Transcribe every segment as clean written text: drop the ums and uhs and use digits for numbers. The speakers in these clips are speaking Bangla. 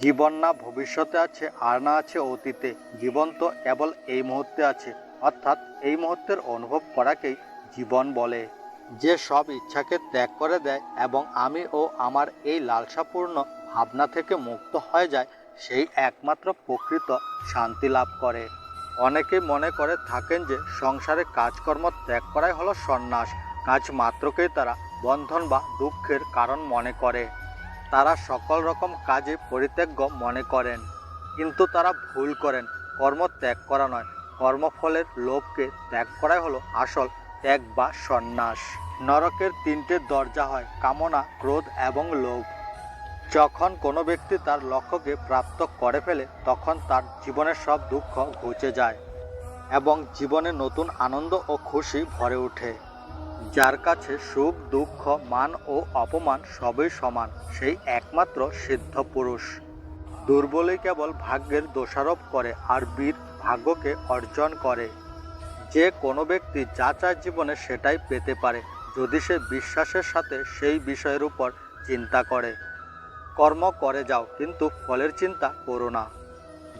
জীবন না ভবিষ্যতে আছে আর না আছে অতীতে, জীবন তো কেবল এই মুহূর্তে আছে, অর্থাৎ এই মুহূর্তের অনুভব করাকেই জীবন বলে। যে সব ইচ্ছাকে ত্যাগ করে দেয় এবং আমি ও আমার এই লালসাপূর্ণ ভাবনা থেকে মুক্ত হয়ে যায়, সেই একমাত্র প্রকৃত শান্তি লাভ করে। অনেকেই মনে করে থাকেন যে সংসারে কাজকর্ম ত্যাগ করাই হলো সন্ন্যাস। কাজ মাত্রকেই তারা বন্ধন বা দুঃখের কারণ মনে করে। তারা সকল রকম কাজে পরিত্যাজ্য মনে করেন, কিন্তু তারা ভুল করেন। কর্ম ত্যাগ করা নয়, কর্মফলের লোভকে ত্যাগ করাই হলো আসল ত্যাগ বা সন্ন্যাস। নরকের তিনটে দরজা হয়: কামনা, ক্রোধ এবং লোভ। যখন কোনো ব্যক্তি তার লক্ষ্যকে প্রাপ্ত করে ফেলে, তখন তার জীবনের সব দুঃখ ঘুচে যায় এবং জীবনে নতুন আনন্দ ও খুশি ভরে ওঠে। যার কাছে সুখ, দুঃখ, মান ও অপমান সবই সমান, সেই একমাত্র সিদ্ধ পুরুষ। দুর্বলই কেবল ভাগ্যের দোষারোপ করে, আর বীর ভাগ্যকে অর্জন করে। যে কোনো ব্যক্তি যা চায় জীবনে সেটাই পেতে পারে, যদি সে বিশ্বাসের সাথে সেই বিষয়ের উপর চিন্তা করে। কর্ম করে যাও, কিন্তু ফলের চিন্তা করো না।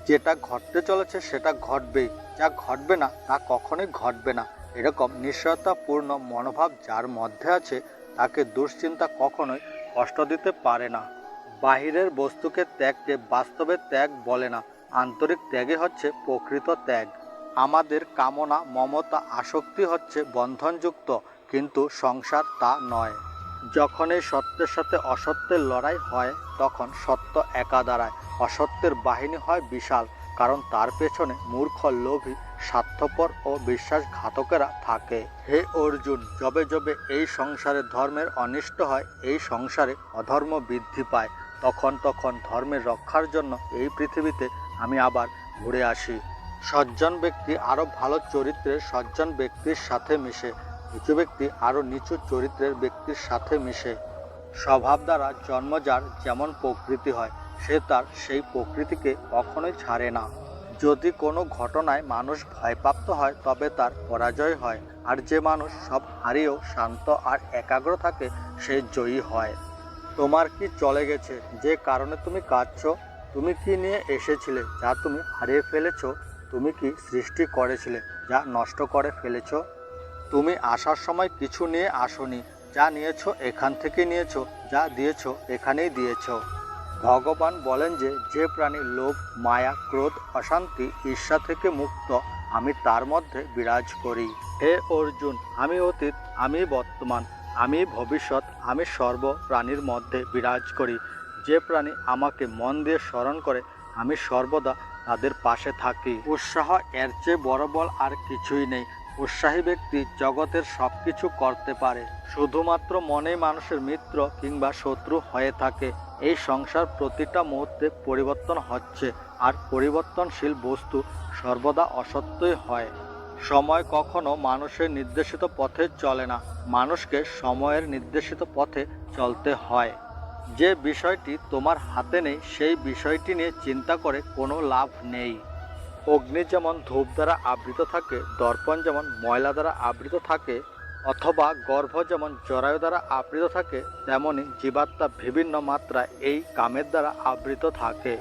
যেটা ঘটতে চলেছে সেটা ঘটবেই, যা ঘটবে না তা কখনোই ঘটবে না। এরকম নিশ্চয়তাপূর্ণ মনোভাব যার মধ্যে আছে, তাকে দুশ্চিন্তা কখনোই কষ্ট দিতে পারে না। বাহিরের বস্তুকে ত্যাগকে বাস্তবে ত্যাগ বলে না, আন্তরিক ত্যাগই হচ্ছে প্রকৃত ত্যাগ। আমাদের কামনা, মমতা, আসক্তি হচ্ছে বন্ধনযুক্ত, কিন্তু সংসার তা নয়। যখন এই সত্যের সাথে অসত্যের লড়াই হয়, তখন সত্য একা দাঁড়ায়। অসত্যের বাহিনী হয় বিশাল, কারণ তার পেছনে মূর্খ, লোভী, স্বার্থপর ও বিশ্বাসঘাতকেরা থাকে। হে অর্জুন, যবে যবে এই সংসারে ধর্মের অনিষ্ট হয়, এই সংসারে অধর্ম বৃদ্ধি পায়, তখন তখন ধর্মের রক্ষার জন্য এই পৃথিবীতে আমি আবার ঘুরে আসি। সজ্জন ব্যক্তি আরও ভালো চরিত্রের সজ্জন ব্যক্তির সাথে মিশে, নিচু ব্যক্তি আরও নিচু চরিত্রের ব্যক্তির সাথে মিশে। স্বভাব দ্বারা জন্ম যার যেমন প্রকৃতি হয়, সে তার সেই প্রকৃতিকে কখনোই ছাড়ে না। যদি কোনো ঘটনায় মানুষ ভয়প্রাপ্ত হয়, তবে তার পরাজয় হয়, আর যে মানুষ সব হারিয়েও শান্ত আর একাগ্র থাকে, সে জয়ী হয়। তোমার কি চলে গেছে, যে কারণে তুমি কাঁদছো? তুমি কি নিয়ে এসেছিলে, যা তুমি হারিয়ে ফেলেছো? তুমি কি সৃষ্টি করেছিলে, যা নষ্ট করে ফেলেছো? তুমি আসার সময় কিছু নিয়ে আসোনি, যা নিয়েছো এখান থেকে নিয়েছো, যা দিয়েছো এখানেই দিয়েছো। ভগবান বলেন যে যে প্রাণী লোভ, মায়া, ক্রোধ, অশান্তি, ঈর্ষা থেকে মুক্ত, আমি তার মধ্যে বিরাজ করি। হে অর্জুন, আমি অতীত, আমি বর্তমান, আমি ভবিষ্যৎ, আমি সর্ব প্রাণীর মধ্যে বিরাজ করি। যে প্রাণী আমাকে মন দিয়ে স্মরণ করে, আমি সর্বদা তাদের পাশে থাকি। উৎসাহ এর চেয়ে বড় বল আর কিছুই নেই। উৎসাহী ব্যক্তি জগতের সব কিছু করতে পারে। শুধুমাত্র মনেই মানুষের মিত্র কিংবা শত্রু হয়ে থাকে। এই সংসার প্রতিটা মুহূর্তে পরিবর্তন হচ্ছে, আর পরিবর্তনশীল বস্তু সর্বদা অসত্যই হয়। সময় কখনো মানুষের নির্দেশিত পথে চলে না, মানুষকে সময়ের নির্দেশিত পথে চলতে হয়। যে বিষয়টি তোমার হাতে নেই, সেই বিষয়টি নিয়ে চিন্তা করে কোনো লাভ নেই। অগ্নি যেমন ধূপ দ্বারা আবৃত থাকে, দর্পণ যেমন ময়লা দ্বারা আবৃত থাকে, অথবা গর্ভ যেমন জরায়ু দ্বারা আবৃত থাকে, তেমনি জীবাত্মা বিভিন্ন মাত্রায় এই কামের দ্বারা আবৃত থাকে।